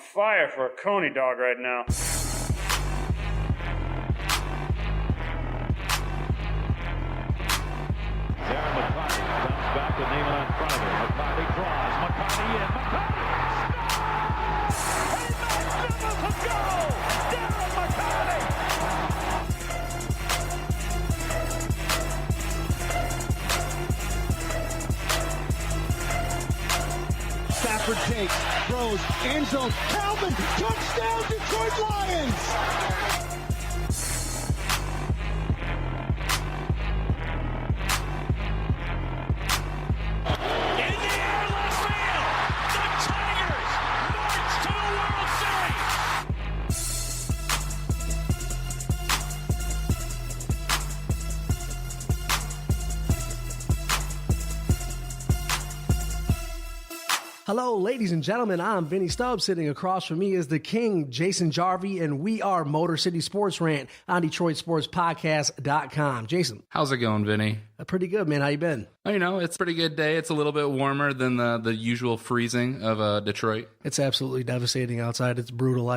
fire for a Coney dog right now. Darren McCarty comes back with Neiman in front of him. McCarty draws. McCarty in. McCarty scores! A magnificent goal! Darren McCarty! Stafford takes, throws, end zone, Calvin, touchdown, Detroit Lions! Hello, ladies and gentlemen. I'm Vinny Stubbs. Sitting across from me is the king, Jason Jarvi, and we are Motor City Sports Rant on DetroitSportsPodcast.com. Jason. How's it going, Vinny? Pretty good, man. How you been? You know, it's a pretty good day. It's a little bit warmer than the usual freezing of Detroit. It's absolutely devastating outside. It's brutal.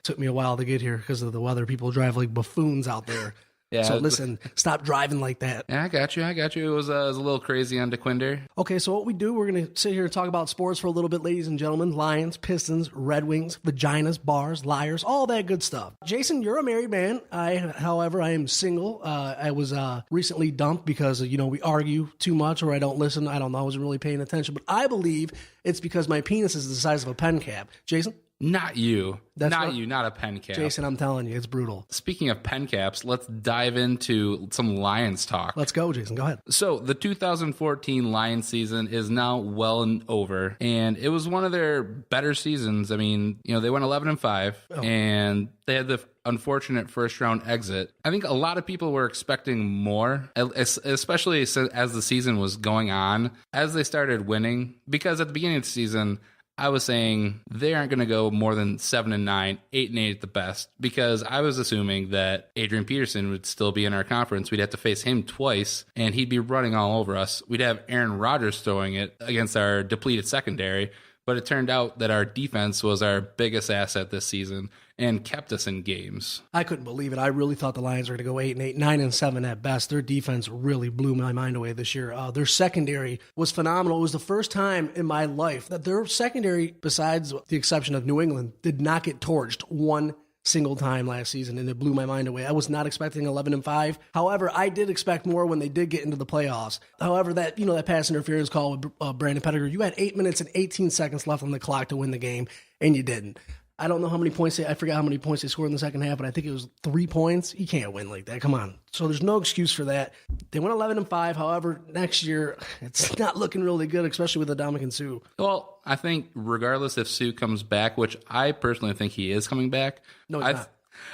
Took me a while to get here because of the weather. People drive like buffoons out there. Yeah. So listen, stop driving like that. Yeah, I got you. It was a little crazy on DeQuinder. Okay, so what we do, we're going to sit here and talk about sports for a little bit, ladies and gentlemen. Lions, Pistons, Red Wings, vaginas, bars, liars, all that good stuff. Jason, you're a married man. However, I am single. I was recently dumped because, we argue too much or I don't listen. I don't know. I wasn't really paying attention. But I believe it's because my penis is the size of a pen cap. Jason? Not you. Not a pen cap. Jason, I'm telling you, it's brutal. Speaking of pen caps, let's dive into some Lions talk. Let's go, Jason. Go ahead. So the 2014 Lions season is now well and over, and it was one of their better seasons. I mean, they went 11-5, and they had the unfortunate first-round exit. I think a lot of people were expecting more, especially as the season was going on, as they started winning, because at the beginning of the season, I was saying they aren't going to go more than 7-9, 8-8 at the best, because I was assuming that Adrian Peterson would still be in our conference. We'd have to face him twice, and he'd be running all over us. We'd have Aaron Rodgers throwing it against our depleted secondary, but it turned out that our defense was our biggest asset this season and kept us in games. I couldn't believe it. I really thought the Lions were going to go 8-8, 9-7 at best. Their defense really blew my mind away this year. Their secondary was phenomenal. It was the first time in my life that their secondary, besides the exception of New England, did not get torched one single time last season, and it blew my mind away. I was not expecting 11-5. However, I did expect more when they did get into the playoffs. However, that pass interference call with Brandon Pettigrew, you had 8 minutes and 18 seconds left on the clock to win the game, and you didn't. I don't know how many points I forgot how many points they scored in the second half, but I think it was 3 points. You can't win like that. Come on. So there's no excuse for that. They went 11-5. However, next year, it's not looking really good, especially with Ndamukong Suh. Well, I think regardless if Suh comes back, which I personally think he is coming back. No, he's not.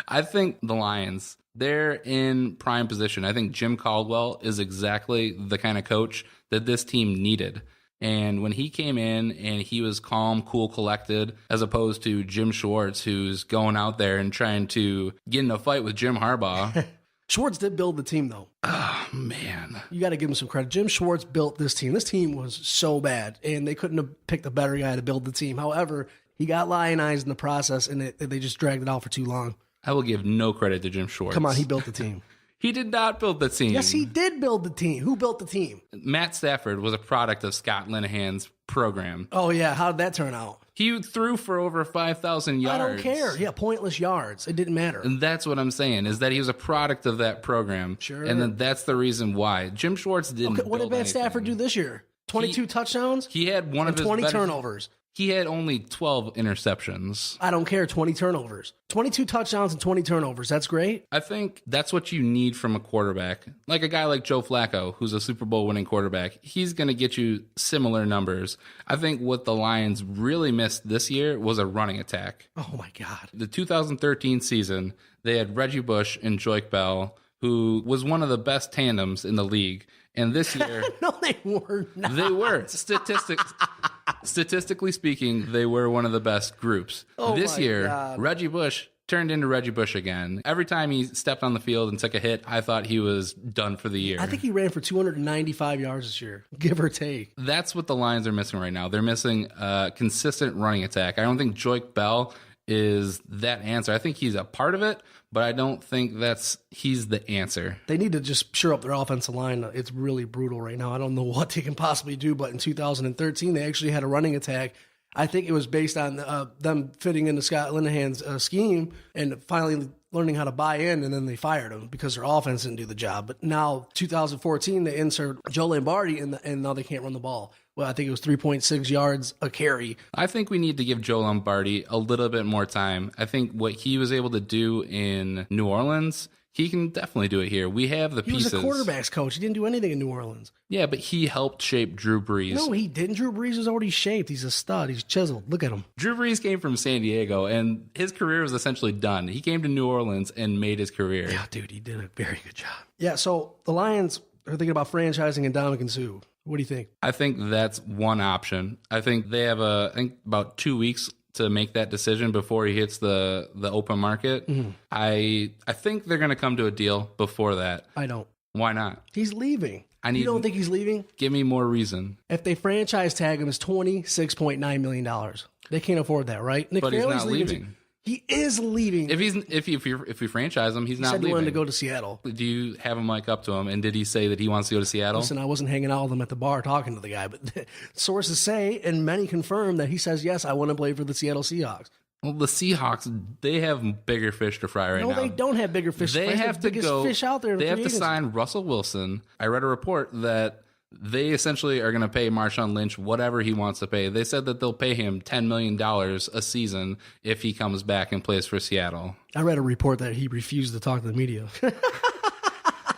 I think the Lions, they're in prime position. I think Jim Caldwell is exactly the kind of coach that this team needed. And when he came in and he was calm, cool, collected, as opposed to Jim Schwartz, who's going out there and trying to get in a fight with Jim Harbaugh. Schwartz did build the team, though. Oh, man. You got to give him some credit. Jim Schwartz built this team. This team was so bad, and they couldn't have picked a better guy to build the team. However, he got lionized in the process, and they just dragged it out for too long. I will give no credit to Jim Schwartz. Come on, he built the team. He did not build the team. Yes, he did build the team. Who built the team? Matt Stafford was a product of Scott Linehan's program. Oh, yeah. How did that turn out? He threw for over 5,000 yards. I don't care. Yeah, pointless yards. It didn't matter. And that's what I'm saying, is that he was a product of that program. Sure. And then that's the reason why. Jim Schwartz didn't What did Matt Stafford do this year? 22 touchdowns? He had one of his 20 turnovers. He had only 12 interceptions. I don't care. 20 turnovers. 22 touchdowns and 20 turnovers. That's great. I think that's what you need from a quarterback. Like a guy like Joe Flacco, who's a Super Bowl winning quarterback. He's going to get you similar numbers. I think what the Lions really missed this year was a running attack. Oh, my God. The 2013 season, they had Reggie Bush and Joik Bell, who was one of the best tandems in the league. And this year... No, they were not. They were. Statistically speaking, they were one of the best groups. Oh this year, God. Reggie Bush turned into Reggie Bush again. Every time he stepped on the field and took a hit, I thought he was done for the year. I think he ran for 295 yards this year, give or take. That's what the Lions are missing right now. They're missing a consistent running attack. I don't think Joik Bell is that answer. I think he's a part of it, but I don't think he's the answer. They need to just shore up their offensive line. It's really brutal right now. I don't know what they can possibly do, but in 2013, they actually had a running attack. I think it was based on them fitting into Scott Linehan's scheme and finally learning how to buy in, and then they fired him because their offense didn't do the job. But now, 2014, they insert Joe Lombardi, and now they can't run the ball. Well, I think it was 3.6 yards a carry. I think we need to give Joe Lombardi a little bit more time. I think what he was able to do in New Orleans, he can definitely do it here. We have the pieces. He was a quarterback's coach. He didn't do anything in New Orleans. Yeah, but he helped shape Drew Brees. No, he didn't. Drew Brees was already shaped. He's a stud. He's chiseled. Look at him. Drew Brees came from San Diego, and his career was essentially done. He came to New Orleans and made his career. Yeah, dude, he did a very good job. Yeah, so the Lions are thinking about franchising Ndamukong Suh. What do you think? I think that's one option. I think they have about 2 weeks to make that decision before he hits the open market. Mm-hmm. I think they're going to come to a deal before that. I don't. Why not? He's leaving. You don't think he's leaving? Give me more reason. If they franchise tag him, it's $26.9 million. They can't afford that, right? But he's not leaving. He is leaving. If we franchise him, he's not leaving. He said he wanted to go to Seattle. Do you have a mic up to him? And did he say that he wants to go to Seattle? Listen, I wasn't hanging out with him at the bar talking to the guy, but sources say, and many confirm, that he says, yes, I want to play for the Seattle Seahawks. Well, the Seahawks, they have bigger fish to fry now. No, they don't have bigger fish. They have to go. Fish out there. They have to sign Russell Wilson. I read a report that they essentially are going to pay Marshawn Lynch whatever he wants to pay. They said that they'll pay him $10 million a season if he comes back and plays for Seattle. I read a report that he refused to talk to the media.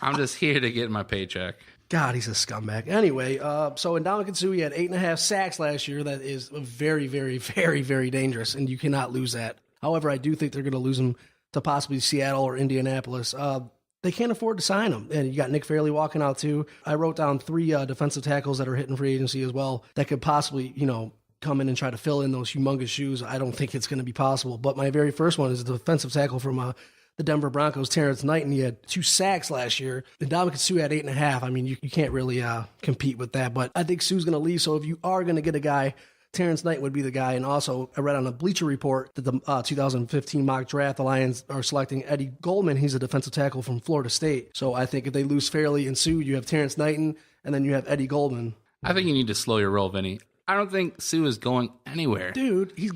I'm just here to get my paycheck. God, he's a scumbag. Anyway, so Ndamukong Suh, he had 8.5 sacks last year. That is very, very, very, very dangerous, and you cannot lose that. However, I do think they're going to lose him to possibly Seattle or Indianapolis. They can't afford to sign him. And you got Nick Fairley walking out too. I wrote down 3 defensive tackles that are hitting free agency as well that could possibly, come in and try to fill in those humongous shoes. I don't think it's going to be possible. But my very first one is the defensive tackle from the Denver Broncos, Terrence Knighton. He had 2 sacks last year. Ndamukong Suh had 8.5. I mean, you can't really compete with that. But I think Suh's going to leave. So if you are going to get a guy, Terrence Knight would be the guy. And also, I read on a Bleacher Report that the 2015 mock draft, the Lions are selecting Eddie Goldman. He's a defensive tackle from Florida State. So I think if they lose Fairley and Suh, you have Terrence Knighton, and then you have Eddie Goldman. I think you need to slow your roll, Vinny. I don't think Suh is going anywhere. Dude, he's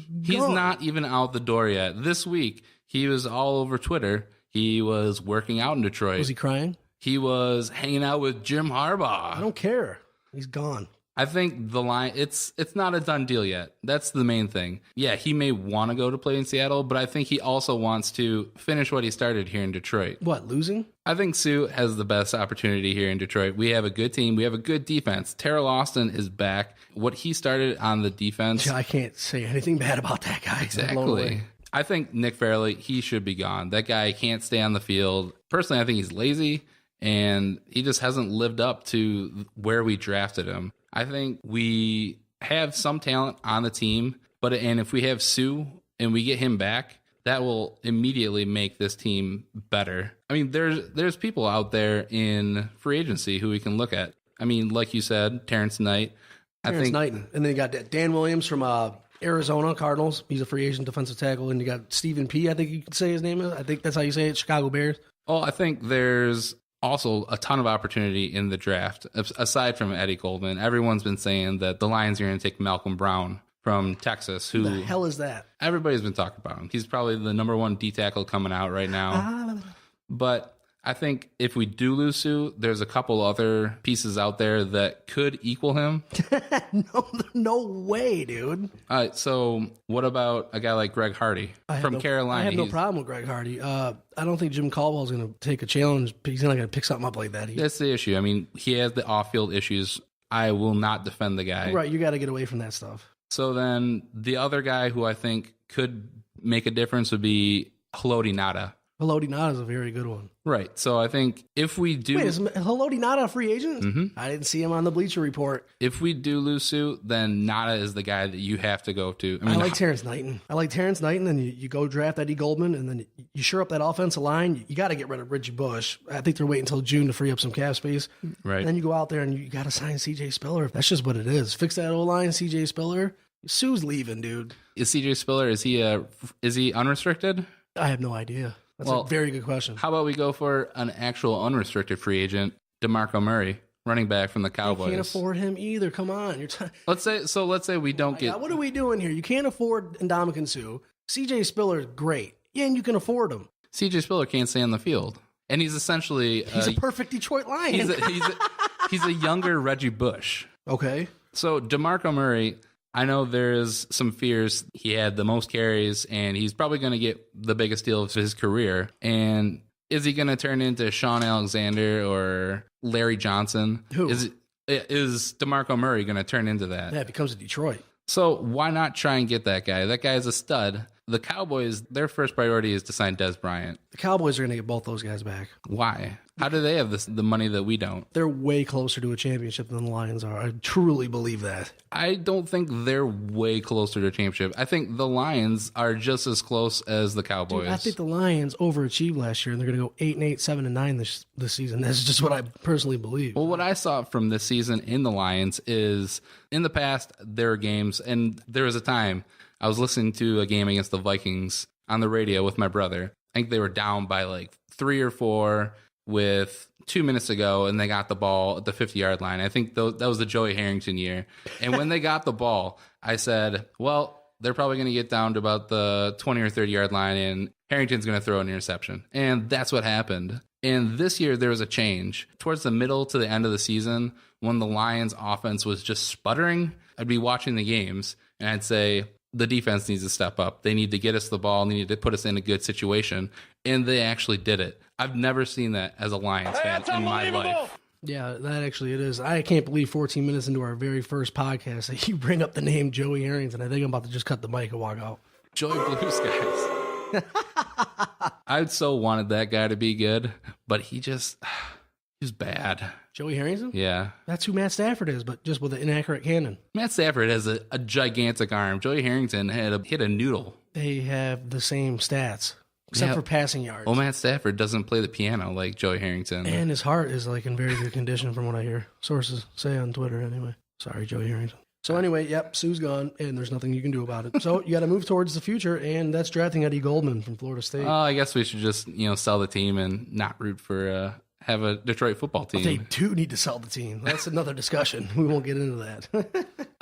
not even out the door yet. This week, he was all over Twitter. He was working out in Detroit. Was he crying? He was hanging out with Jim Harbaugh. I don't care. He's gone. I think the line, it's not a done deal yet. That's the main thing. Yeah, he may want to go to play in Seattle, but I think he also wants to finish what he started here in Detroit. What, losing? I think Suh has the best opportunity here in Detroit. We have a good team. We have a good defense. Terrell Austin is back. What he started on the defense. I can't say anything bad about that guy. Exactly. I think Nick Fairley, he should be gone. That guy can't stay on the field. Personally, I think he's lazy, and he just hasn't lived up to where we drafted him. I think we have some talent on the team, and if we have Suh and we get him back, that will immediately make this team better. I mean, there's people out there in free agency who we can look at. I mean, like you said, Terrence Knight. Knighton. And then you got Dan Williams from Arizona Cardinals. He's a free agent defensive tackle. And you got Stephen P., I think you could say his name is. I think that's how you say it, Chicago Bears. Well, I think there's also a ton of opportunity in the draft. Aside from Eddie Goldman, everyone's been saying that the Lions are going to take Malcolm Brown from Texas. Who the hell is that? Everybody's been talking about him. He's probably the number 1 D tackle coming out right now. But I think if we do lose Suh, there's a couple other pieces out there that could equal him. No way, dude. All right, so what about a guy like Greg Hardy from Carolina? I have no problem with Greg Hardy. I don't think Jim Caldwell's going to take a challenge. He's not going to pick something up like that. That's the issue. I mean, he has the off-field issues. I will not defend the guy. Right, you got to get away from that stuff. So then the other guy who I think could make a difference would be Haloti Ngata Haloti Ngata is a very good one. Right. So I think if we do... Wait, is Haloti Ngata a free agent? Mm-hmm. I didn't see him on the Bleacher Report. If we do lose Sue, then Ngata is the guy that you have to go to. I like Terrence Knighton. And you go draft Eddie Goldman, and then you shore up that offensive line. You got to get rid of Reggie Bush. I think they're waiting until June to free up some cap space. Right. And then you go out there and you got to sign C.J. Spiller. That's just what it is. Fix that O-line, C.J. Spiller. Sue's leaving, dude. Is C.J. Spiller, is he unrestricted? I have no idea. That's a very good question. How about we go for an actual unrestricted free agent, DeMarco Murray, running back from the Cowboys? You can't afford him either. Come on. Let's say we don't get... What are we doing here? You can't afford Ndamukong Suh. C.J. Spiller is great. Yeah, and you can afford him. C.J. Spiller can't stay on the field. And he's essentially... He's a perfect Detroit Lion. He's a younger Reggie Bush. Okay. So DeMarco Murray... I know there's some fears. He had the most carries, and he's probably going to get the biggest deal of his career. And is he going to turn into Sean Alexander or Larry Johnson? Who? Is DeMarco Murray going to turn into that? Yeah, it becomes a Detroit. So why not try and get that guy? That guy is a stud. The Cowboys, their first priority is to sign Dez Bryant. The Cowboys are going to get both those guys back. Why? How do they have the money that we don't? They're way closer to a championship than the Lions are. I truly believe that. I don't think they're way closer to a championship. I think the Lions are just as close as the Cowboys. Dude, I think the Lions overachieved last year, and they're going to go 8-8, 7-9 this season. That's just what I personally believe. Well, what I saw from this season in the Lions is, in the past, there were games, and there was a time I was listening to a game against the Vikings on the radio with my brother. I think they were down by like 3 or 4 with 2 minutes to go, and they got the ball at the 50-yard line. I think that was the Joey Harrington year. And when they got the ball, I said, well, they're probably going to get down to about the 20 or 30-yard line, and Harrington's going to throw an interception. And that's what happened. And this year, there was a change. Towards the middle to the end of the season, when the Lions' offense was just sputtering, I'd be watching the games, and I'd say, the defense needs to step up. They need to get us the ball. They need to put us in a good situation. And they actually did it. I've never seen that as a Lions fan in my life. Yeah, that actually it is. I can't believe 14 minutes into our very first podcast that you bring up the name Joey Harrington. I think I'm about to just cut the mic and walk out. Joey Blue Skies. I so wanted that guy to be good, but he's bad. Joey Harrington? Yeah. That's who Matt Stafford is, but just with an inaccurate cannon. Matt Stafford has a gigantic arm. Joey Harrington hit a noodle. They have the same stats, except for passing yards. Well, Matt Stafford doesn't play the piano like Joey Harrington. And his heart is like in very good condition from what I hear. Sources say on Twitter anyway. Sorry, Joey Harrington. So anyway, yep, Sue's gone, and there's nothing you can do about it. So you got to move towards the future, and that's drafting Eddie Goldman from Florida State. I guess we should just sell the team and not root for have a Detroit football team. They do need to sell the team. That's another discussion. We won't get into that.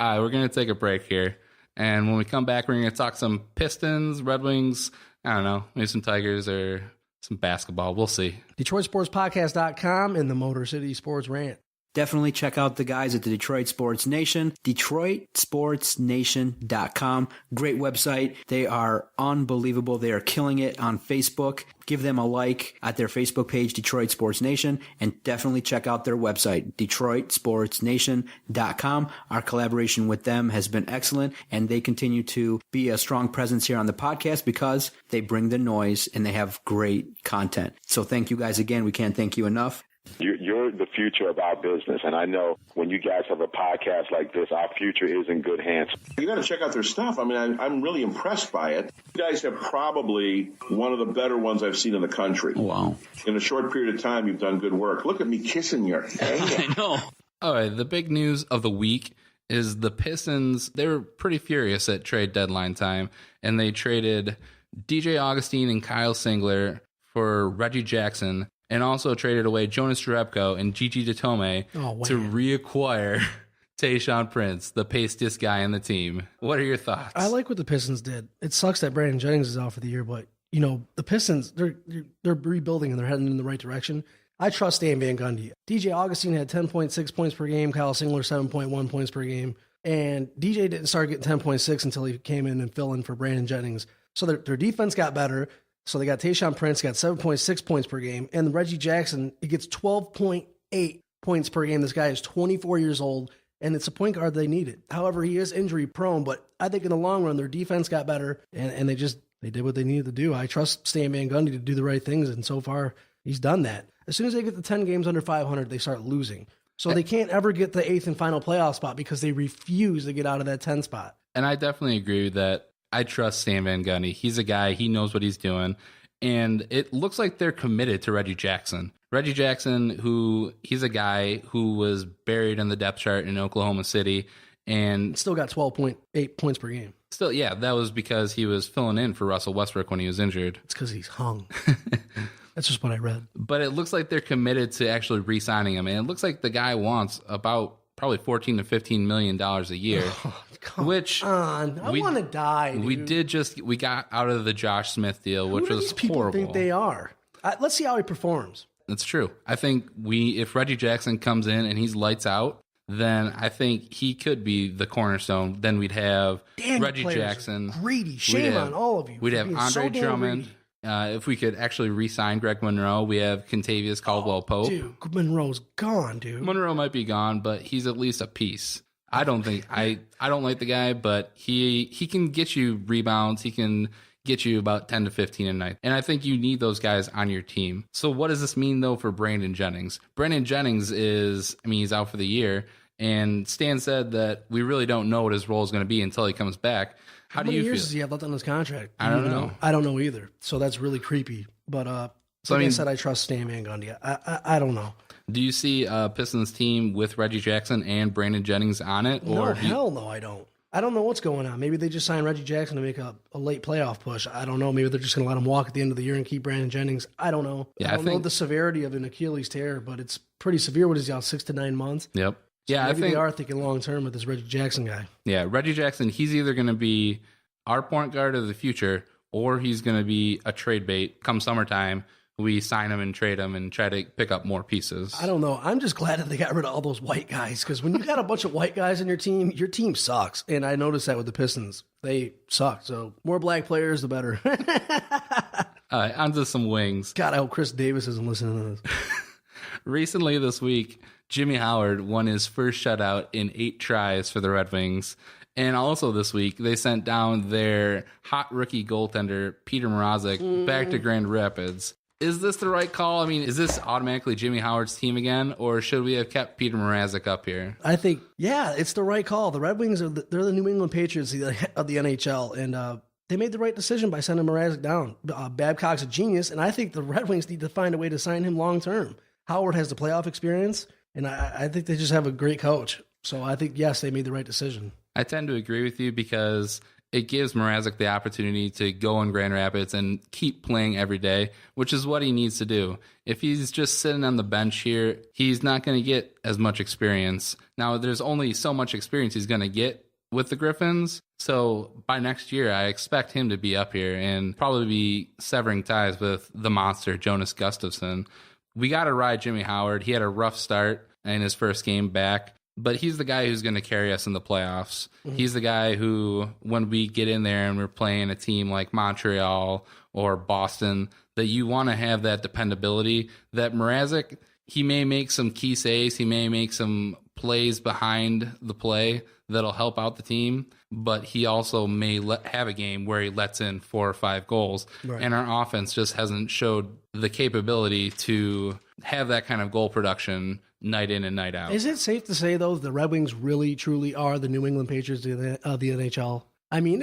All right, we're going to take a break here. And when we come back, we're going to talk some Pistons, Red Wings, I don't know, maybe some Tigers or some basketball. We'll see. DetroitSportsPodcast.com and the Motor City Sports Rant. Definitely check out the guys at the Detroit Sports Nation, DetroitSportsNation.com. Great website. They are unbelievable. They are killing it on Facebook. Give them a like at their Facebook page, Detroit Sports Nation, and definitely check out their website, DetroitSportsNation.com. Our collaboration with them has been excellent, and they continue to be a strong presence here on the podcast because they bring the noise and they have great content. So thank you guys again. We can't thank you enough. You're the future of our business, and I know when you guys have a podcast like this, our future is in good hands. You got to check out their stuff. I mean, I'm really impressed by it. You guys have probably one of the better ones I've seen in the country. Wow. In a short period of time, you've done good work. Look at me kissing your hand. I know. All right, the big news of the week is the Pistons. They were pretty furious at trade deadline time, and they traded DJ Augustine and Kyle Singler for Reggie Jackson, and also traded away Jonas Jerebko and Gigi Datome to reacquire Tayshaun Prince, the pastiest guy on the team. What are your thoughts? I like what the Pistons did. It sucks that Brandon Jennings is out for the year, but the Pistons, they're rebuilding and they're heading in the right direction. I trust Stan Van Gundy. DJ Augustine had 10.6 points per game, Kyle Singler 7.1 points per game, and DJ didn't start getting 10.6 until he came in and filled in for Brandon Jennings. So their defense got better. So they got Tayshaun Prince, got 7.6 points per game. And Reggie Jackson, he gets 12.8 points per game. This guy is 24 years old, and it's a point guard they needed. However, he is injury prone, but I think in the long run, their defense got better, and they They did what they needed to do. I trust Stan Van Gundy to do the right things, and so far he's done that. As soon as they get the 10 games under 500, they start losing. So they can't ever get the 8th and final playoff spot because they refuse to get out of that 10 spot. And I definitely agree that I trust Stan Van Gundy. He's a guy, he knows what he's doing. And it looks like they're committed to Reggie Jackson. Reggie Jackson, he's a guy who was buried in the depth chart in Oklahoma City and still got 12.8 points per game. Still, yeah, that was because he was filling in for Russell Westbrook when he was injured. It's because he's hung. That's just what I read. But it looks like they're committed to actually re-signing him. And it looks like the guy wants about probably $14 to $15 million a year. Come which on. I want to die, dude. We got out of the Josh Smith deal, which Who do was these people horrible. think they are? Let's see how he performs. That's true. I think if Reggie Jackson comes in and he's lights out, then I think he could be the cornerstone. Then we'd have Reggie Jackson. Greedy. Shame on all of you. We'd have Andre Drummond. If we could actually re-sign Greg Monroe, we have Kentavious Caldwell-Pope. Dude, Monroe's gone, dude. Monroe might be gone, but he's at least a piece. I don't like the guy, but he can get you rebounds. He can get you about 10 to 15 a night. And I think you need those guys on your team. So what does this mean, though, for Brandon Jennings? Brandon Jennings he's out for the year. And Stan said that we really don't know what his role is going to be until he comes back. How many years does he have left on his contract? I don't know. I don't know either. So that's really creepy. But I said, I trust Stan Van Gundy. I don't know. Do you see Pistons team with Reggie Jackson and Brandon Jennings on it? No, hell no, I don't. I don't know what's going on. Maybe they just signed Reggie Jackson to make a late playoff push. I don't know. Maybe they're just going to let him walk at the end of the year and keep Brandon Jennings. I don't know. Yeah, I don't know the severity of an Achilles tear, but it's pretty severe. What is he out, 6 to 9 months? Yep. So maybe they are thinking long term with this Reggie Jackson guy. Yeah, Reggie Jackson, he's either going to be our point guard of the future or he's going to be a trade bait come summertime. We sign him and trade him and try to pick up more pieces. I don't know. I'm just glad that they got rid of all those white guys because when you got a bunch of white guys in your team sucks. And I noticed that with the Pistons. They suck. So more black players, the better. All right, on to some wings. God, I hope Chris Davis isn't listening to this. Recently this week, Jimmy Howard won his first shutout in 8 tries for the Red Wings. And also this week, they sent down their hot rookie goaltender, Peter Mrazek, back to Grand Rapids. Is this the right call? I mean, is this automatically Jimmy Howard's team again, or should we have kept Peter Mrazek up here? I think, yeah, it's the right call. The Red Wings, they're the New England Patriots of the NHL, and they made the right decision by sending Mrazek down. Babcock's a genius, and I think the Red Wings need to find a way to sign him long-term. Howard has the playoff experience, and I think they just have a great coach. So I think, yes, they made the right decision. I tend to agree with you because it gives Mrazek the opportunity to go in Grand Rapids and keep playing every day, which is what he needs to do. If he's just sitting on the bench here, he's not going to get as much experience. Now, there's only so much experience he's going to get with the Griffins. So by next year, I expect him to be up here and probably be severing ties with the monster, Jonas Gustafsson. We got to ride Jimmy Howard. He had a rough start in his first game back. But he's the guy who's going to carry us in the playoffs. Mm-hmm. He's the guy who, when we get in there and we're playing a team like Montreal or Boston, that you want to have that dependability. That Mrazek, he may make some key saves, he may make some plays behind the play that'll help out the team, but he also may have a game where he lets in 4 or 5 goals. Right. And our offense just hasn't showed the capability to have that kind of goal production night in and night out. Is it safe to say, though, the Red Wings really, truly are the New England Patriots of the NHL? I mean,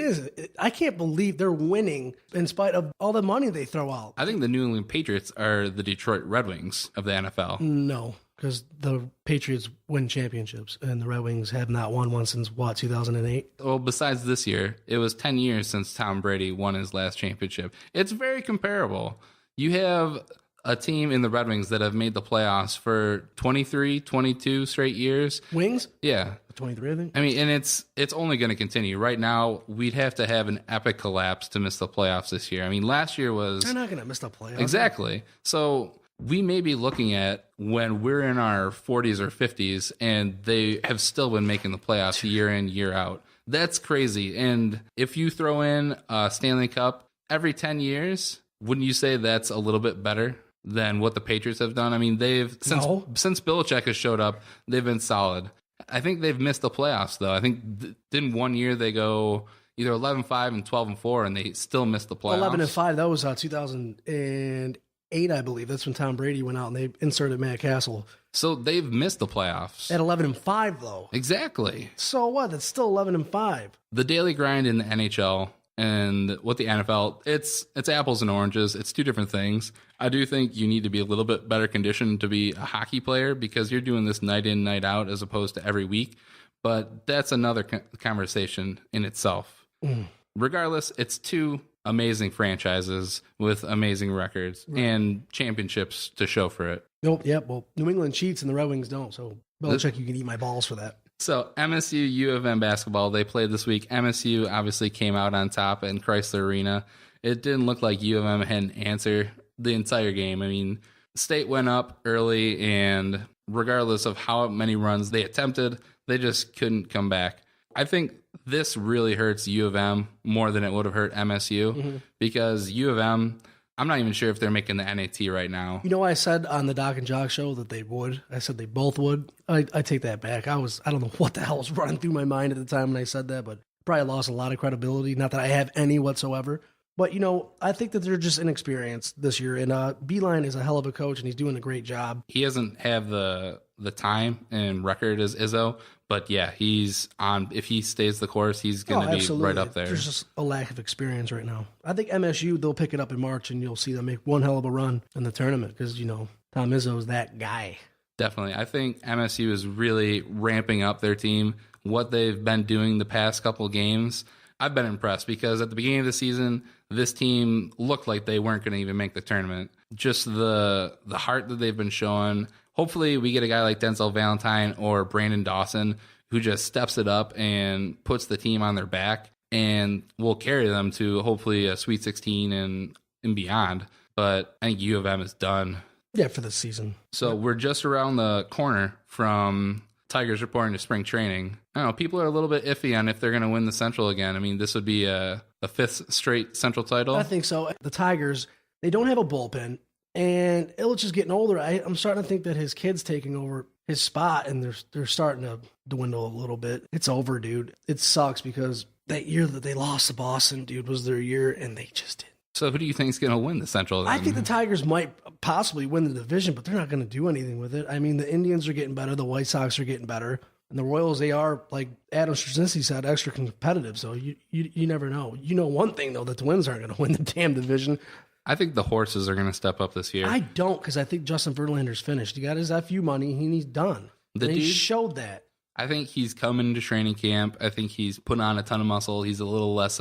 I can't believe they're winning in spite of all the money they throw out. I think the New England Patriots are the Detroit Red Wings of the NFL. No, because the Patriots win championships, and the Red Wings have not won one since, 2008? Well, besides this year, it was 10 years since Tom Brady won his last championship. It's very comparable. You have a team in the Red Wings that have made the playoffs for 23, 22 straight years. Wings? Yeah. 23, I think. I mean, and it's only going to continue. Right now, we'd have to have an epic collapse to miss the playoffs this year. I mean, last year was... They're not going to miss the playoffs. Exactly. So we may be looking at when we're in our 40s or 50s and they have still been making the playoffs year in, year out. That's crazy. And if you throw in a Stanley Cup every 10 years, wouldn't you say that's a little bit better than what the Patriots have done? I mean, since Belichick has showed up, they've been solid. I think they've missed the playoffs, though. I think didn't one year they go either 11-5 and 12-4, and they still missed the playoffs. 11-5. That was 2008, I believe. That's when Tom Brady went out and they inserted Matt Castle. So they've missed the playoffs. At 11-5, though. Exactly. So what? That's still 11-5. The daily grind in the NHL and with the NFL, it's apples and oranges. It's two different things. I do think you need to be a little bit better conditioned to be a hockey player because you're doing this night in, night out as opposed to every week. But that's another conversation in itself. Regardless, it's two amazing franchises with amazing records and championships to show for it. Nope. Yep. Well, New England cheats and the Red Wings don't. So Belichick, you can eat my balls for that. So MSU U of M basketball, they played this week. MSU obviously came out on top in Chrysler Arena. It didn't look like U of M had an answer the entire game. I mean, State went up early, and regardless of how many runs they attempted, they just couldn't come back. I think this really hurts U of M more than it would have hurt MSU because U of M, I'm not even sure if they're making the NAT right now. You know, I said on the Doc and Jock show that they would. I said they both would. I take that back. I don't know what the hell was running through my mind at the time when I said that, but probably lost a lot of credibility. Not that I have any whatsoever. But, you know, I think that they're just inexperienced this year. And Beeline is a hell of a coach, and he's doing a great job. He doesn't have the time and record as Izzo, but yeah, he's on. If he stays the course, he's going to be right up there. There's just a lack of experience right now. I think MSU, they'll pick it up in March, and you'll see them make one hell of a run in the tournament because, you know, Tom Izzo's that guy. Definitely. I think MSU is really ramping up their team. What they've been doing the past couple games, I've been impressed because at the beginning of the season, this team looked like they weren't going to even make the tournament. Just the heart that they've been showing. Hopefully we get a guy like Denzel Valentine or Brandon Dawson who just steps it up and puts the team on their back and will carry them to hopefully a Sweet 16 and beyond. But I think U of M is done. Yeah, for the season. So we're just around the corner from Tigers reporting to spring training. I don't know, people are a little bit iffy on if they're going to win the Central again. I mean, this would be a fifth straight Central title. I think so. The Tigers, they don't have a bullpen, and Illich is getting older. I'm starting to think that his kid's taking over his spot, and they're starting to dwindle a little bit. It's over, dude. It sucks because that year that they lost to Boston, dude, was their year, and they just didn't. So who do you think is going to win the Central then? I think the Tigers might possibly win the division, but they're not going to do anything with it. I mean, the Indians are getting better. The White Sox are getting better. And the Royals, they are, like Adam Straczynski said, extra competitive. So you never know. You know one thing, though, that the Twins aren't going to win the damn division. I think the Horses are going to step up this year. I don't, because I think Justin Verlander's finished. He got his FU money. He's done. He showed that. I think he's coming into training camp. I think he's putting on a ton of muscle. He's a little less,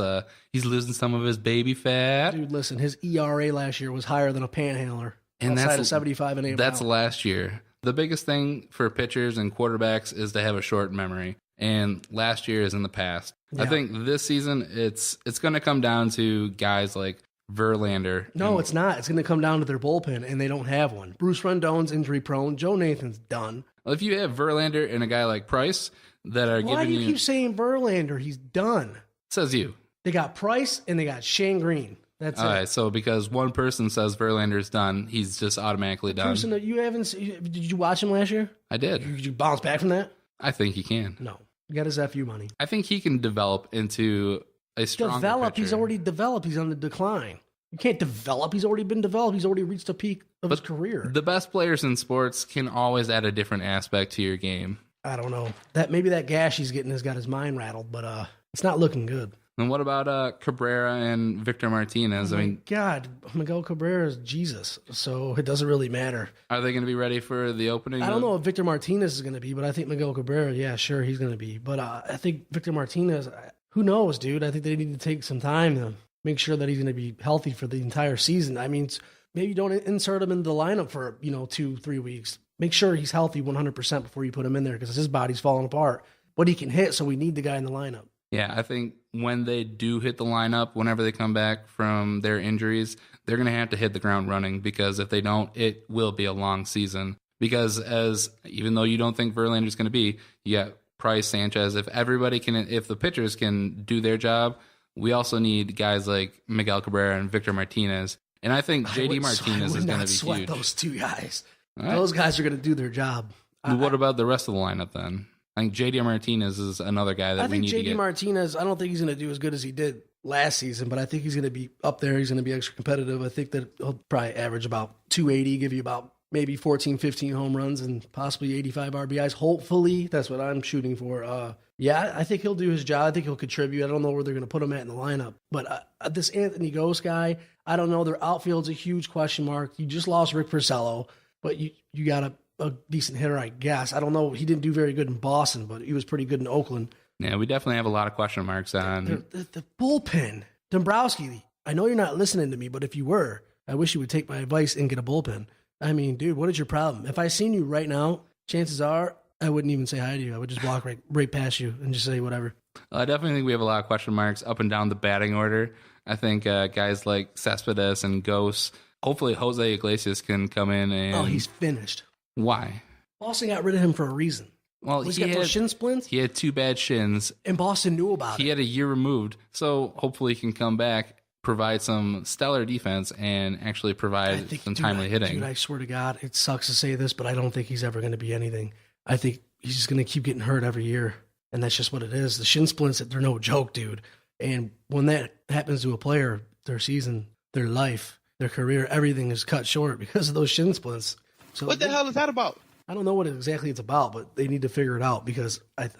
he's losing some of his baby fat. Dude, listen, his ERA last year was higher than a panhandler. And outside of 75 and 8. That's last year. The biggest thing for pitchers and quarterbacks is to have a short memory. And last year is in the past. Yeah. I think this season, it's going to come down to guys like Verlander. No, it's not. It's going to come down to their bullpen, and they don't have one. Bruce Rendon's injury prone. Joe Nathan's done. Well, if you have Verlander and a guy like Price that are Why do you keep saying Verlander? He's done. Says you. They got Price and they got Shane Green. That's all it. All right, so because one person says Verlander's done, he's just automatically done. Person that you haven't did you watch him last year? I did. Did you bounce back from that? I think he can. No. He got his FU money. I think he can develop into a stronger pitcher. He's already developed. He's on the decline. You can't develop. He's already been developed. He's already reached the peak of his career. The best players in sports can always add a different aspect to your game. I don't know. Maybe that gash he's getting has got his mind rattled, but it's not looking good. And what about Cabrera and Victor Martinez? Oh my God, Miguel Cabrera is Jesus, so it doesn't really matter. Are they going to be ready for the opening? I don't know if Victor Martinez is going to be, but I think Miguel Cabrera, yeah, sure, he's going to be. But I think Victor Martinez, who knows, dude? I think they need to take some time to make sure that he's going to be healthy for the entire season. I mean, maybe you don't insert him into the lineup for 2-3 weeks. Make sure he's healthy 100% before you put him in there because his body's falling apart. But he can hit, so we need the guy in the lineup. Yeah, I think when they do hit the lineup, whenever they come back from their injuries, they're going to have to hit the ground running because if they don't, it will be a long season. Because even though you don't think Verlander's going to be, you got Price, Sanchez. If the pitchers can do their job, we also need guys like Miguel Cabrera and Victor Martinez. And I think JD Martinez is going to be sweat huge. Those two guys. Right. Those guys are going to do their job. What about the rest of the lineup then? I think JD Martinez is another guy that we need to get. I think JD Martinez, I don't think he's going to do as good as he did last season, but I think he's going to be up there. He's going to be extra competitive. I think that he'll probably average about 280, give you about maybe 14, 15 home runs and possibly 85 RBIs. Hopefully, that's what I'm shooting for. Yeah, I think he'll do his job. I think he'll contribute. I don't know where they're going to put him at in the lineup. But this Anthony Ghost guy, I don't know. Their outfield's a huge question mark. You just lost Rick Porcello, but you got a decent hitter, I guess. I don't know. He didn't do very good in Boston, but he was pretty good in Oakland. Yeah, we definitely have a lot of question marks on the bullpen. Dombrowski, I know you're not listening to me, but if you were, I wish you would take my advice and get a bullpen. I mean, dude, what is your problem? If I seen you right now, chances are I wouldn't even say hi to you. I would just walk right past you and just say whatever. I definitely think we have a lot of question marks up and down the batting order. I think guys like Cespedes and Ghost, hopefully Jose Iglesias can come in and... Oh, he's finished. Why? Boston got rid of him for a reason. Well, he got those shin splints. He had 2 bad shins. And Boston knew about it. He had a year removed, so hopefully he can come back, provide some stellar defense, and actually provide some timely hitting. Dude, I swear to God, it sucks to say this, but I don't think he's ever going to be anything. I think he's just going to keep getting hurt every year, and that's just what it is. The shin splints, they're no joke, dude. And when that happens to a player, their season, their life, their career, everything is cut short because of those shin splints. So what the hell is that about? I don't know what exactly it's about, but they need to figure it out because I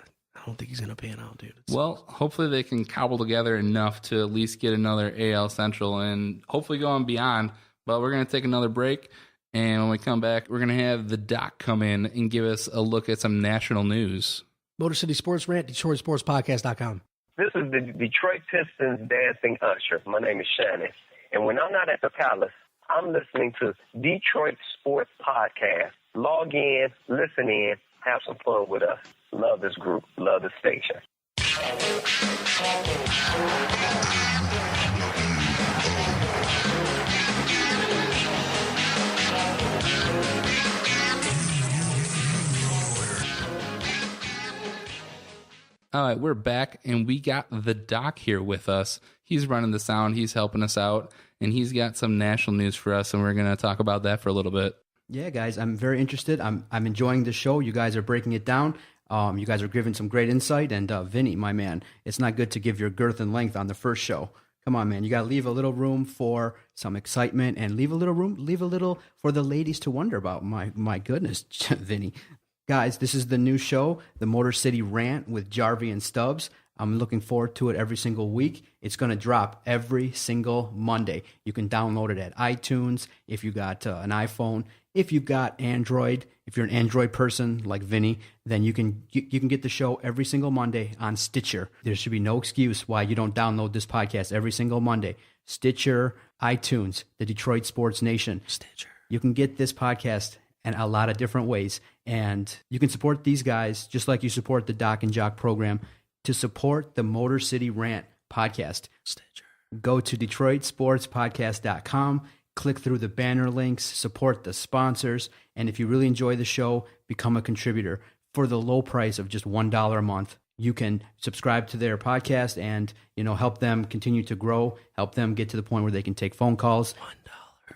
don't think he's going to pan out, dude. Well, hopefully they can cobble together enough to at least get another AL Central and hopefully go on beyond. But we're going to take another break, and when we come back, we're going to have the doc come in and give us a look at some national news. Motor City Sports Rant, DetroitSportsPodcast.com. This is the Detroit Pistons dancing usher. My name is Shannon. And when I'm not at the Palace, I'm listening to Detroit Sports Podcast. Log in, listen in, have some fun with us. Love this group. Love the station. All right, we're back, and we got the doc here with us. He's running the sound. He's helping us out, and he's got some national news for us, and we're going to talk about that for a little bit. Yeah, guys, I'm very interested. I'm enjoying the show. You guys are breaking it down. You guys are giving some great insight. And Vinny, my man, it's not good to give your girth and length on the first show. Come on, man. You got to leave a little room for some excitement and leave a little for the ladies to wonder about. My goodness, Vinny. Guys, this is the new show, the Motor City Rant with Jarvi and Stubbs. I'm looking forward to it every single week. It's going to drop every single Monday. You can download it at iTunes if you got an iPhone. If you've got Android, if you're an Android person like Vinny, then you can get the show every single Monday on Stitcher. There should be no excuse why you don't download this podcast every single Monday. Stitcher, iTunes, the Detroit Sports Nation. Stitcher. You can get this podcast in a lot of different ways. And you can support these guys just like you support the Doc and Jock program to support the Motor City Rant podcast. Stitcher. Go to DetroitSportsPodcast.com. Click through the banner links, support the sponsors, and if you really enjoy the show, become a contributor. For the low price of just $1 a month, you can subscribe to their podcast and, help them continue to grow, help them get to the point where they can take phone calls. $1.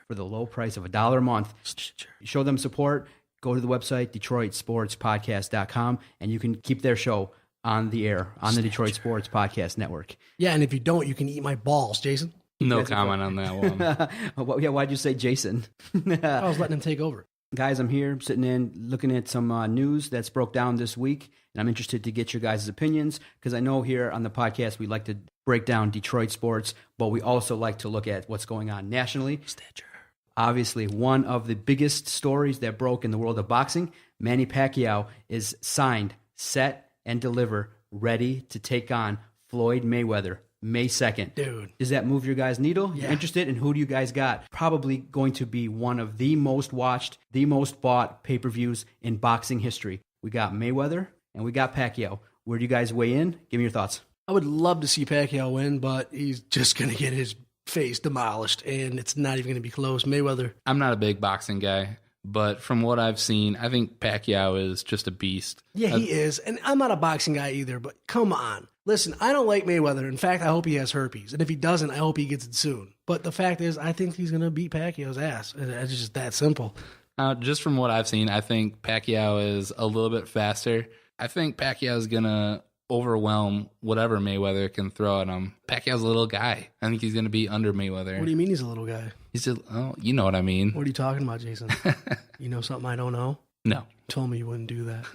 For the low price of $1 a month. Stitcher. Show them support. Go to the website, DetroitSportsPodcast.com, and you can keep their show on the air, on the Detroit Sports Podcast Network. Yeah, and if you don't, you can eat my balls, Jason. No comment on that one. Well, yeah, why'd you say Jason? I was letting him take over. Guys, I'm here sitting in looking at some news that's broke down this week, and I'm interested to get your guys' opinions because I know here on the podcast we like to break down Detroit sports, but we also like to look at what's going on nationally. Stitcher. Obviously, one of the biggest stories that broke in the world of boxing, Manny Pacquiao is signed, set, and deliver, ready to take on Floyd Mayweather May 2nd. Dude. Does that move your guys' needle? Yeah. You're interested? And who do you guys got? Probably going to be one of the most watched, the most bought pay-per-views in boxing history. We got Mayweather and we got Pacquiao. Where do you guys weigh in? Give me your thoughts. I would love to see Pacquiao win, but he's just going to get his face demolished, and it's not even going to be close. Mayweather. I'm not a big boxing guy, but from what I've seen, I think Pacquiao is just a beast. Yeah, he is. And I'm not a boxing guy either, but come on. Listen, I don't like Mayweather. In fact, I hope he has herpes. And if he doesn't, I hope he gets it soon. But the fact is, I think he's going to beat Pacquiao's ass. It's just that simple. Just from what I've seen, I think Pacquiao is a little bit faster. I think Pacquiao's going to overwhelm whatever Mayweather can throw at him. Pacquiao's a little guy. I think he's going to be under Mayweather. What do you mean he's a little guy? He's just, you know what I mean. What are you talking about, Jason? You know something I don't know? No. You told me you wouldn't do that.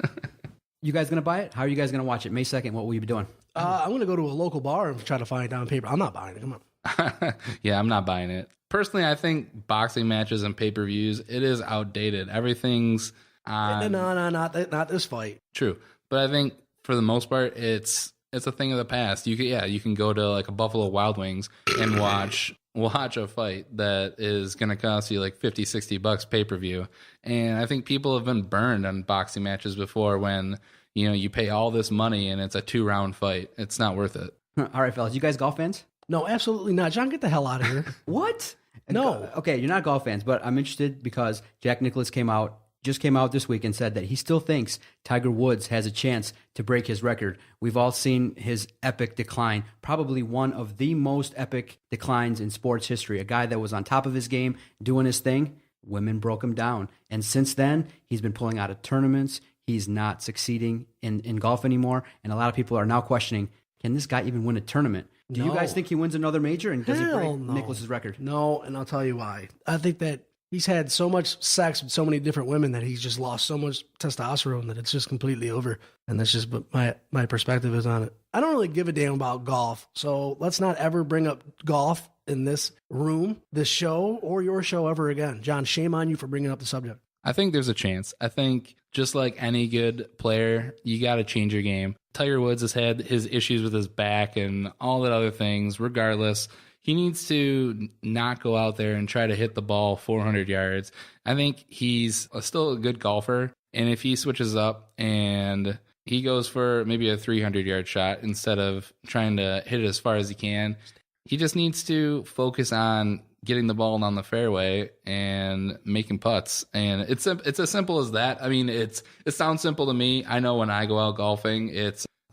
You guys going to buy it? How are you guys going to watch it? May 2nd, what will you be doing? I'm going to go to a local bar and try to find it down paper. I'm not buying it. Come on. Yeah, I'm not buying it. Personally, I think boxing matches and pay-per-views, it is outdated. Everything's on... No, not this fight. True. But I think for the most part, it's a thing of the past. You can go to like a Buffalo Wild Wings and watch a fight that is going to cost you like $50-$60 pay-per-view. And I think people have been burned on boxing matches before when, you pay all this money and it's a 2-round fight. It's not worth it. All right, fellas. You guys golf fans? No, absolutely not. John, get the hell out of here. What? No. Okay, you're not golf fans, but I'm interested because Jack Nicklaus just came out this week and said that he still thinks Tiger Woods has a chance to break his record. We've all seen his epic decline, probably one of the most epic declines in sports history. A guy that was on top of his game, doing his thing, women broke him down. And since then, he's been pulling out of tournaments. He's not succeeding in golf anymore. And a lot of people are now questioning, can this guy even win a tournament? Do you guys think he wins another major? And does he break Nicklaus's record? No, and I'll tell you why. I think that he's had so much sex with so many different women that he's just lost so much testosterone that it's just completely over. And that's just what my perspective is on it. I don't really give a damn about golf. So let's not ever bring up golf in this room, this show, or your show ever again. John, shame on you for bringing up the subject. I think there's a chance. I think just like any good player, you got to change your game. Tiger Woods has had his issues with his back and all that other things. Regardless, he needs to not go out there and try to hit the ball 400 yards. I think he's still a good golfer. And if he switches up and he goes for maybe a 300-yard shot instead of trying to hit it as far as he can, he just needs to focus on getting the ball down the fairway and making putts. And it's as simple as that. I mean, it sounds simple to me. I know when I go out golfing,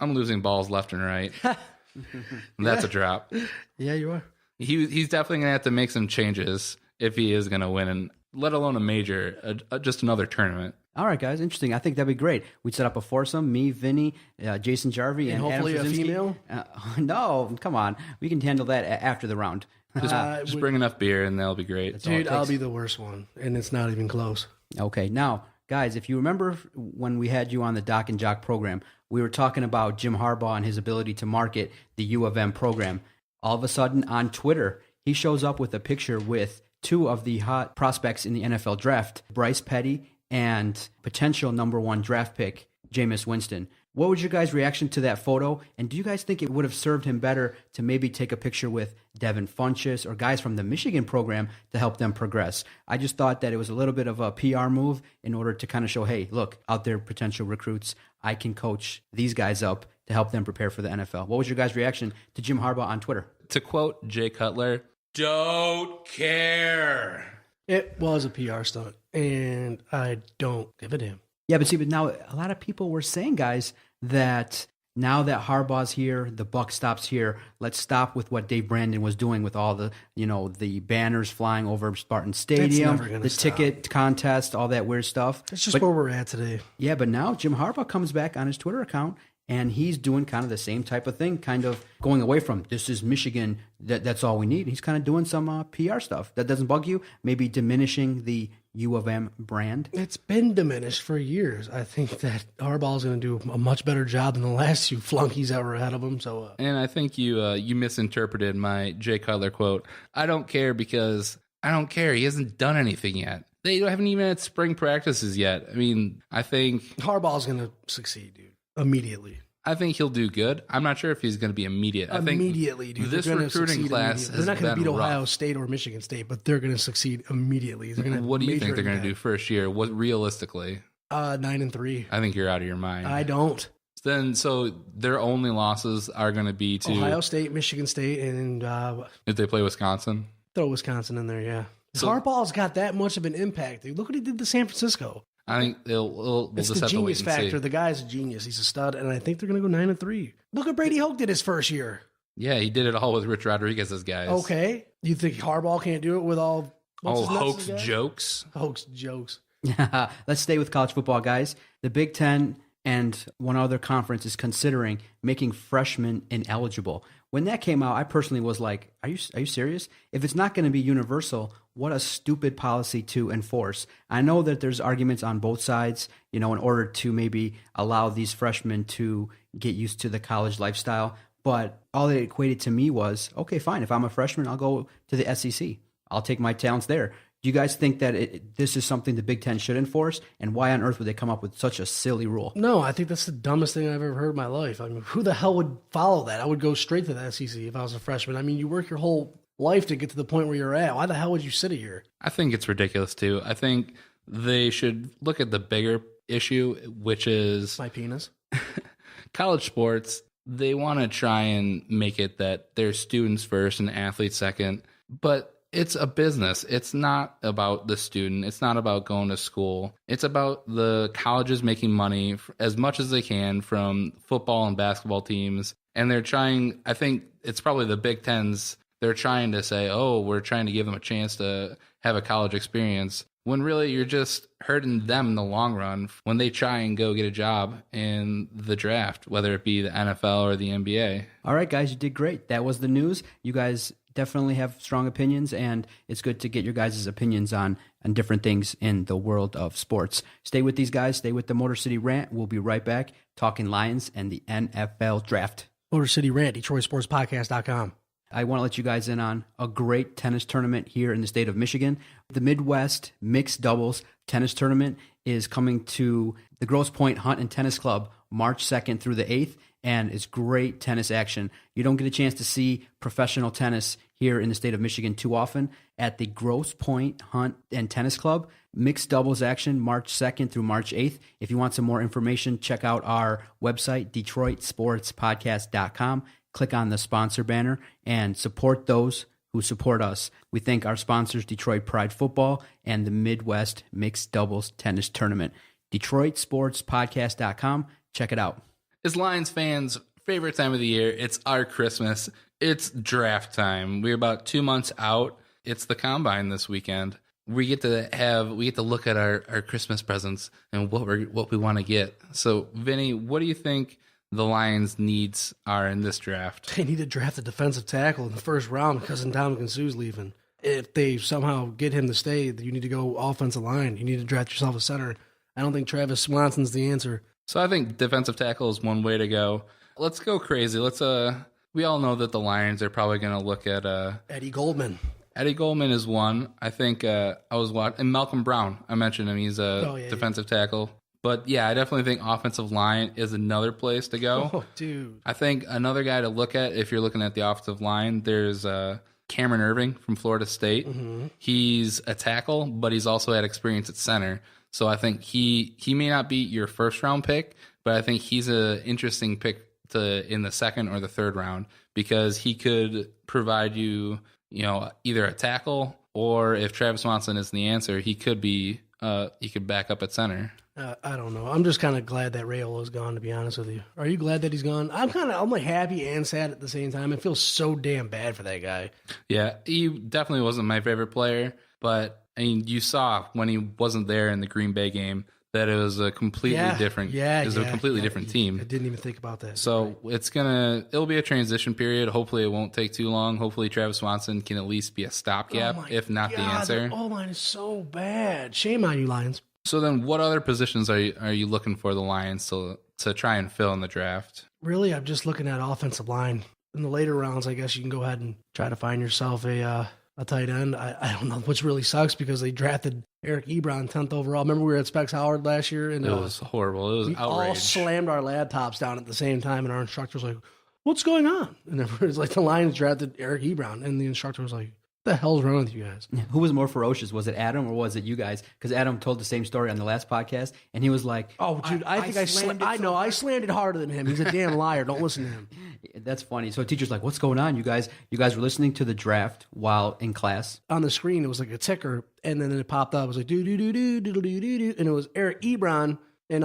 I'm losing balls left and right. That's a drop. Yeah, you are. He's definitely going to have to make some changes if he is going to win, and let alone a major, just another tournament. All right, guys, interesting. I think that'd be great. We'd set up a foursome, me, Vinny, Jason Jarvi, and hopefully Adam a female? No, come on. We can handle that after the round. Just bring enough beer and that'll be great. Dude, I'll be the worst one, and it's not even close. Okay, now, guys, if you remember when we had you on the Doc and Jock program, we were talking about Jim Harbaugh and his ability to market the U of M program. All of a sudden, on Twitter, he shows up with a picture with two of the hot prospects in the NFL draft, Bryce Petty and potential number 1 draft pick, Jameis Winston. What was your guys' reaction to that photo? And do you guys think it would have served him better to maybe take a picture with Devin Funchess or guys from the Michigan program to help them progress? I just thought that it was a little bit of a PR move in order to kind of show, hey, look, out there, potential recruits, I can coach these guys up to help them prepare for the NFL. What was your guys' reaction to Jim Harbaugh on Twitter? To quote Jay Cutler, don't care. It was a PR stunt, and I don't give a damn. Yeah, but now a lot of people were saying, guys, that now that Harbaugh's here, the buck stops here. Let's stop with what Dave Brandon was doing with all the, the banners flying over Spartan Stadium, the ticket contest, all that weird stuff. That's just where we're at today. Yeah, but now Jim Harbaugh comes back on his Twitter account, and he's doing kind of the same type of thing, kind of going away from, this is Michigan, that's all we need. He's kind of doing some PR stuff. That doesn't bug you? Maybe diminishing the U of M brand? It's been diminished for years. I think that Harbaugh's going to do a much better job than the last few flunkies that were ahead of him. So, and I think you misinterpreted my Jay Cutler quote. I don't care because I don't care. He hasn't done anything yet. They haven't even had spring practices yet. I mean, I think Harbaugh's going to succeed, dude, immediately. I think he'll do good. I'm not sure if he's going to be immediate. I think immediately, dude. This recruiting class they're not going to beat rough. Ohio State or Michigan State, but they're going to succeed immediately. What do you think they're going to do first year? What realistically? 9-3. I think you're out of your mind. I don't. So their only losses are going to be to Ohio State, Michigan State, and if they play Wisconsin. Throw Wisconsin in there, yeah. Harbaugh's got that much of an impact, dude. Look what he did to San Francisco. I think we'll it's just the have to wait genius and factor. see. The guy's a genius. He's a stud, and I think they're going to go 9-3. Look what Brady Hoke did his first year. Yeah, he did it all with Rich Rodriguez's guys. Okay, you think Harbaugh can't do it with all Hoke's jokes? Hoke's jokes. Let's stay with college football, guys. The Big Ten and one other conference is considering making freshmen ineligible. When that came out, I personally was like, are you serious? If it's not going to be universal, what a stupid policy to enforce. I know that there's arguments on both sides, in order to maybe allow these freshmen to get used to the college lifestyle. But all it equated to me was, okay, fine. If I'm a freshman, I'll go to the SEC. I'll take my talents there. Do you guys think that this is something the Big Ten should enforce? And why on earth would they come up with such a silly rule? No, I think that's the dumbest thing I've ever heard in my life. I mean, who the hell would follow that? I would go straight to the SEC if I was a freshman. I mean, you work your whole life to get to the point where you're at. Why the hell would you sit here? I think it's ridiculous, too. I think they should look at the bigger issue, which is my penis. College sports. They want to try and make it that they're students first and athletes second, but it's a business. It's not about the student. It's not about going to school. It's about the colleges making money as much as they can from football and basketball teams. And they're trying, I think it's probably the Big Ten's, they're trying to say, oh, we're trying to give them a chance to have a college experience, when really you're just hurting them in the long run when they try and go get a job in the draft, whether it be the NFL or the NBA. All right, guys, you did great. That was the news. You guys definitely have strong opinions, and it's good to get your guys' opinions on different things in the world of sports. Stay with these guys. Stay with the Motor City Rant. We'll be right back talking Lions and the NFL Draft. Motor City Rant, DetroitSportsPodcast.com. I want to let you guys in on a great tennis tournament here in the state of Michigan. The Midwest Mixed Doubles Tennis Tournament is coming to the Grosse Pointe Hunt and Tennis Club March 2nd through the 8th, and it's great tennis action. You don't get a chance to see professional tennis here in the state of Michigan too often. At the Grosse Pointe Hunt and Tennis Club, mixed doubles action March 2nd through March 8th. If you want some more information, check out our website, DetroitSportsPodcast.com. Click on the sponsor banner and support those who support us. We thank our sponsors, Detroit Pride Football and the Midwest Mixed Doubles Tennis Tournament. DetroitSportsPodcast.com. Check it out. As Lions fans' favorite time of the year, it's our Christmas. It's draft time. We're about 2 months out. It's the combine this weekend. We get to look at our Christmas presents and what we want to get. So, Vinny, what do you think the Lions' needs are in this draft? They need to draft a defensive tackle in the first round because Ndamukong Suh's leaving. If they somehow get him to stay, you need to go offensive line. You need to draft yourself a center. I don't think Travis Swanson's the answer. So I think defensive tackle is one way to go. Let's go crazy. We all know that the Lions are probably going to look at Eddie Goldman. Eddie Goldman is one. I think I was watching, and Malcolm Brown. I mentioned him. He's a defensive tackle. But yeah, I definitely think offensive line is another place to go. Oh, dude. I think another guy to look at if you're looking at the offensive line, there's Cameron Irving from Florida State. Mm-hmm. He's a tackle, but he's also had experience at center. So I think he may not be your first round pick, but I think he's an interesting pick in the second or the third round because he could provide you, either a tackle or if Travis Swanson is the answer, he could back up at center. I don't know. I'm just kind of glad that Rayola's gone, to be honest with you. Are you glad that he's gone? I'm like happy and sad at the same time. It feels so damn bad for that guy. Yeah, he definitely wasn't my favorite player, but I mean, you saw when he wasn't there in the Green Bay game that it was a completely different. It was a completely different team. I didn't even think about that. So it'll be a transition period. Hopefully, it won't take too long. Hopefully, Travis Swanson can at least be a stopgap, if not the answer. The O-line is so bad. Shame on you, Lions. So then, what other positions are you looking for the Lions to try and fill in the draft? Really, I'm just looking at offensive line. In the later rounds, I guess you can go ahead and try to find yourself a tight end. I don't know, which really sucks because they drafted Eric Ebron 10th overall. Remember we were at Specs Howard last year? And it was horrible. It was outrage. We all slammed our laptops down at the same time, and our instructor was like, what's going on? And it was like the Lions drafted Eric Ebron, and the instructor was like, what the hell's wrong with you guys? Who was more ferocious? Was it Adam or was it you guys? Because Adam told the same story on the last podcast, and he was like, "Oh, dude, I slammed it harder than him. He's a damn liar. Don't listen to him." That's funny. So teacher's like, "What's going on, you guys? You guys were listening to the draft while in class." On the screen, it was like a ticker, and then it popped up. It was like do do do do do do do do, and it was Eric Ebron. And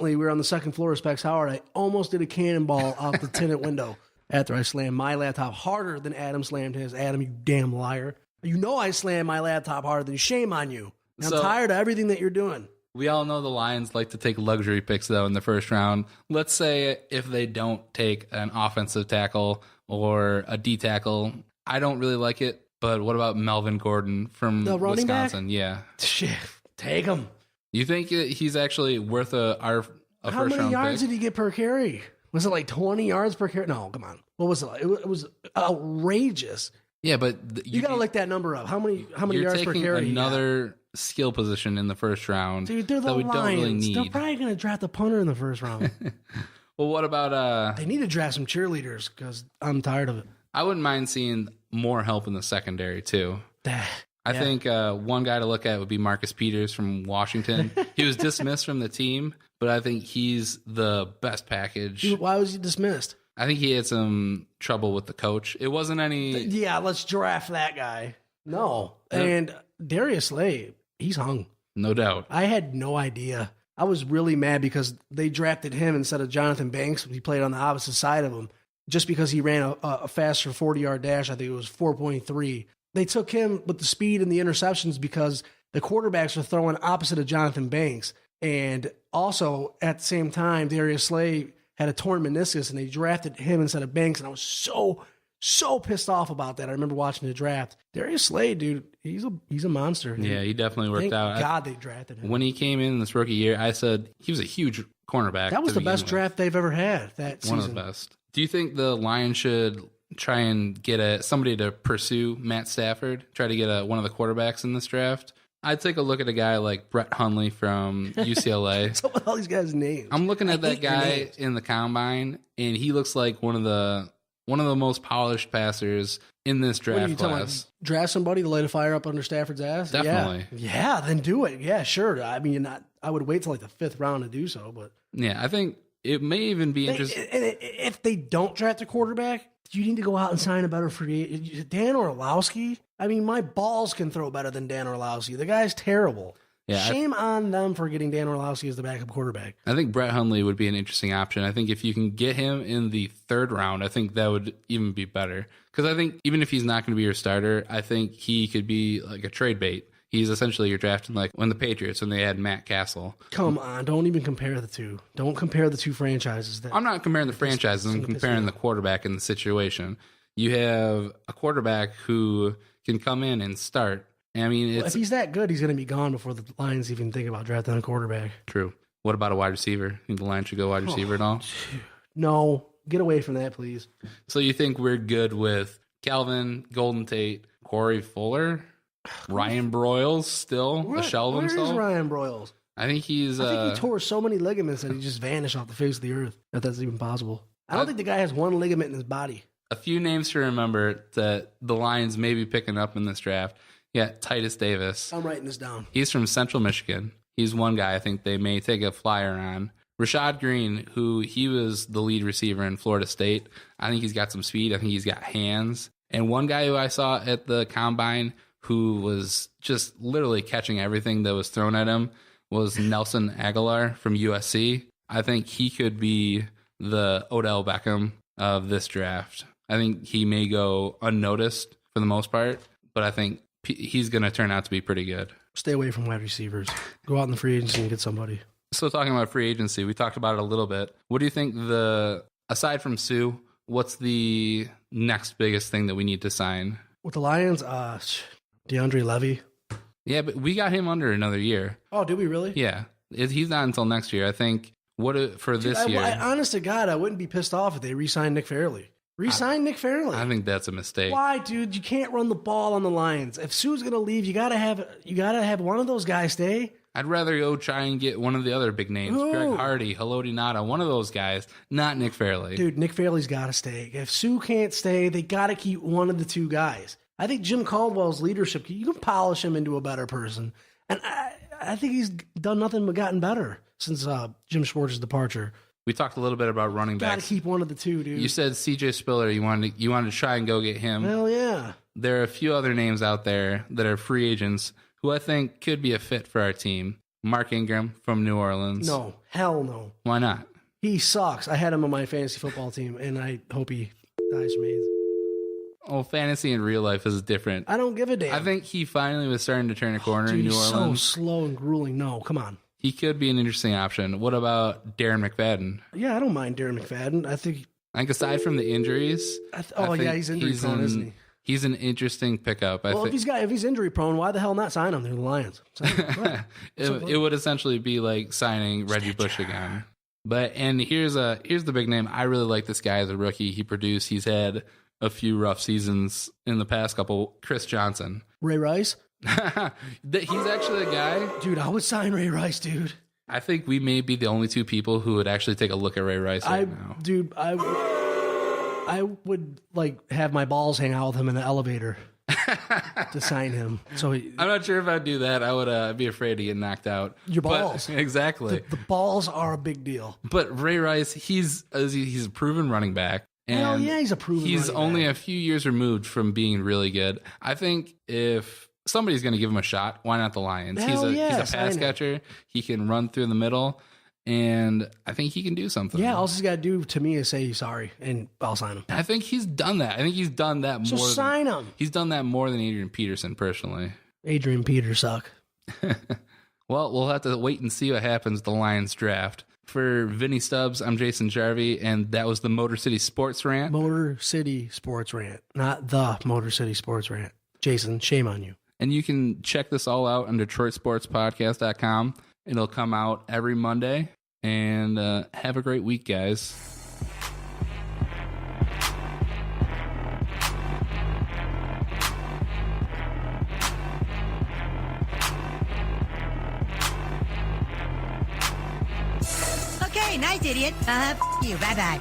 we were on the second floor of Specs Howard. I almost did a cannonball out the tenant window after I slammed my laptop harder than Adam slammed his. Adam, you damn liar. You know I slammed my laptop harder than you. Shame on you. I'm tired of everything that you're doing. We all know the Lions like to take luxury picks, though, in the first round. Let's say if they don't take an offensive tackle or a D tackle, I don't really like it. But what about Melvin Gordon from The running Wisconsin? back? Yeah. Shit, take him. You think he's actually worth a How first many round yards pick? did he get per carry? Was it like 20 yards per carry? No, come on. What was it like? It was outrageous. Yeah, but You got to look that number up. How many you're yards per taking carry? another skill position in the first round Dude, they're the that we Lions. don't really They're need. probably going to draft a punter in the first round. Well, what about They need to draft some cheerleaders because I'm tired of it. I wouldn't mind seeing more help in the secondary too. I think one guy to look at would be Marcus Peters from Washington. He was dismissed from the team, but I think he's the best package. Dude, why was he dismissed? I think he had some trouble with the coach. It wasn't any. Yeah, let's draft that guy. No. And Darius Slay, he's hung. No doubt. I had no idea. I was really mad because they drafted him instead of Jonathan Banks. He played on the opposite side of him just because he ran a faster 40-yard dash. I think it was 4.3. They took him with the speed and the interceptions because the quarterbacks were throwing opposite of Jonathan Banks. And also, at the same time, Darius Slay had a torn meniscus, and they drafted him instead of Banks. And I was so pissed off about that. I remember watching the draft. Darius Slay, dude, he's a monster. Dude. Yeah, he definitely worked Thank out. God they drafted him. When he came in this rookie year, I said he was a huge cornerback. That was to the best begin with. draft they've ever had that season. One of the best. Do you think the Lions should try and get somebody to pursue Matt Stafford, try to get one of the quarterbacks in this draft? I'd take a look at a guy like Brett Hundley from UCLA. What's up with all these guys' names? I'm looking at I that hate their guy names. in the combine, and he looks like one of the most polished passers in this What are draft you talking class. about? Draft somebody to light a fire up under Stafford's ass? Definitely. Yeah, then do it. Yeah, sure. I mean, I would wait till like the 5th round to do so, but Yeah, I think it may even be interesting. if they don't draft a quarterback, you need to go out and sign a better free agent. Dan Orlowski? I mean, my balls can throw better than Dan Orlowski. The guy's terrible. Yeah, Shame on them for getting Dan Orlowski as the backup quarterback. I think Brett Hundley would be an interesting option. I think if you can get him in the 3rd round, I think that would even be better. Because I think even if he's not going to be your starter, I think he could be like a trade bait. He's essentially you're drafting like when the Patriots, when they had Matt Castle. Come on, don't even compare the two. Don't compare the two franchises. I'm not comparing the franchises. I'm comparing the quarterback in the situation. You have a quarterback who can come in and start. I mean, If he's that good, he's going to be gone before the Lions even think about drafting a quarterback. True. What about a wide receiver? Think the Lions should go wide receiver at all? No, get away from that, please. So you think we're good with Calvin, Golden Tate, Corey Fuller, Ryan Broyles still a shell of Where is himself? Ryan Broyles? I think he's. I think he tore so many ligaments that he just vanished off the face of the earth. If that's even possible. I don't think the guy has one ligament in his body. A few names to remember that the Lions may be picking up in this draft. Yeah, Titus Davis. I'm writing this down. He's from Central Michigan. He's one guy I think they may take a flyer on. Rashad Green, who he was the lead receiver in Florida State. I think he's got some speed. I think he's got hands. And one guy who I saw at the combine who was just literally catching everything that was thrown at him was Nelson Aguilar from USC. I think he could be the Odell Beckham of this draft. I think he may go unnoticed for the most part, but I think he's going to turn out to be pretty good. Stay away from wide receivers. Go out in the free agency and get somebody. So talking about free agency, we talked about it a little bit. What do you think aside from Sue, what's the next biggest thing that we need to sign? With the Lions, DeAndre Levy. Yeah, but we got him under another year. Oh, did we really? Yeah. He's not until next year. I think this year. Honest to God, I wouldn't be pissed off if they re-signed Nick Fairley. Re-sign Nick Fairley. I think that's a mistake. Why, dude? You can't run the ball on the Lions. If Sue's gonna leave, you gotta have one of those guys stay. I'd rather go try and get one of the other big names, Who? Greg Hardy, Haloti Ngata, one of those guys, not Nick Fairley. Dude, Nick Fairley's gotta stay. If Sue can't stay, they gotta keep one of the two guys. I think Jim Caldwell's leadership, you can polish him into a better person. And I think he's done nothing but gotten better since Jim Schwartz's departure. We talked a little bit about running Gotta backs. keep one of the two, dude. You said CJ Spiller. You wanted to try and go get him. Hell yeah. There are a few other names out there that are free agents who I think could be a fit for our team. Mark Ingram from New Orleans. No, hell no. Why not? He sucks. I had him on my fantasy football team, and I hope he dies from AIDS. Oh, fantasy and real life is different. I don't give a damn. I think he finally was starting to turn a corner in Dude, New he's Orleans. so slow and grueling. No, come on. he could be an interesting option. What about Darren McFadden? Yeah, I don't mind Darren McFadden. I think aside from the injuries, he's injury prone, isn't he? He's an interesting pickup. If he's injury prone, why the hell not sign him? They're the Lions. It would essentially be like signing Reggie Bush again. And here's the big name. I really like this guy as a rookie. He produced. He's had a few rough seasons in the past couple. Chris Johnson. Ray Rice? He's actually a guy. Dude, I would sign Ray Rice, dude. I think we may be the only two people who would actually take a look at Ray Rice now. Dude, I would like have my balls hang out with him in the elevator to sign him. So I'm not sure if I'd do that. I would be afraid to get knocked out. Your balls. Exactly. The balls are a big deal. But Ray Rice, he's a proven running back. And hell yeah, he's a proven running back. He's only a few years removed from being really good. I think if somebody's going to give him a shot, why not the Lions? He's a pass catcher. He can run through the middle. And I think he can do something. Yeah, all he's got to do to me is say he's sorry, and I'll sign him. I think he's done that. I think he's done that more. So sign him. He's done that more than Adrian Peterson, personally. Adrian Peters suck. Well, we'll have to wait and see what happens with the Lions draft. For Vinny Stubbs, I'm Jason Jarvi, and that was the Motor City Sports Rant. Motor City Sports Rant, not the Motor City Sports Rant. Jason, shame on you. And you can check this all out on DetroitSportsPodcast.com. It'll come out every Monday. And have a great week, guys. Okay, nice, idiot. You. Bye-bye.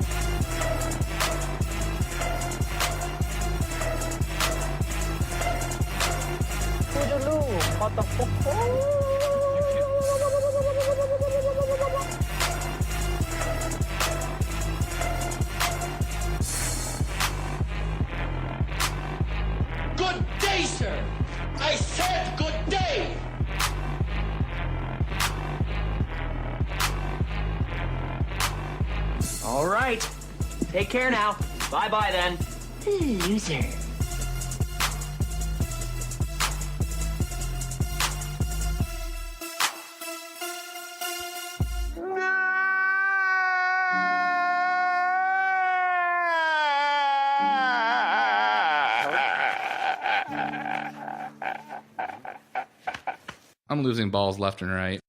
Good day, sir. I said good day. All right. Take care now. Bye-bye then. Loser. I'm losing balls left and right.